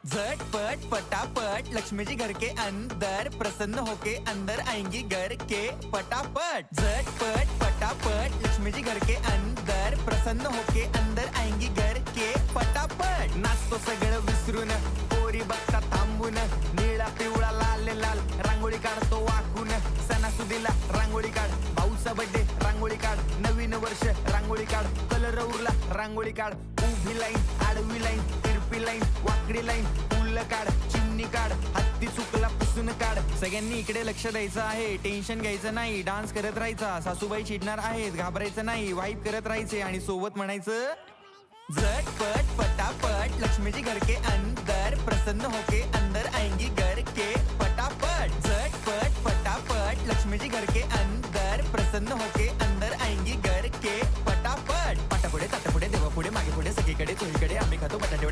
झटपट पटापट लक्ष्मी जी घर के अंदर प्रसन्न होके अंदर आएंगी घर के पटापट। झटपट पटापट लक्ष्मी जी घर के अंदर प्रसन्न होके अंदर आएंगी घर के पटापट। नाचतो सगळं विसरून पोरी बघता थांबून निळा पिवळा लाल लाल रांगोळी काढतो वाकून। सणासुदीला रांगोळी काढ, भाऊचा बर्थडे रांगोळी काढ, नवीन वर्ष रांगोळी काढ, कलर उरला रांगोळी काढ, उभी लाईन आडवी लाईन तिरपी लाईन वाकडी लाईन फुल काढ, चिमणी काढ, हत्ती चुकला पुसून काढ। सगळ्यांनी इकडे लक्ष द्यायचं आहे, टेन्शन घ्यायचं नाही, डान्स करत राहायचा। सासूबाई चिडणार आहेत, घाबरायचं नाही, वाईप करत राहायचे आणि सोबत म्हणायचं झटपट पटापट लक्ष्मी जी घर के अंदर प्रसन्न होके अंदर आएंगी घर के पटापट। झटपट पटापट लक्ष्मी जी घर के अंदर प्रसन्न होके अंदर आएंगी घर के पटापट। पाटापुढे ताटापुढे देवापुढे मागे पुढे सगळीकडे चोहीकडे आम्ही खातो बटाटे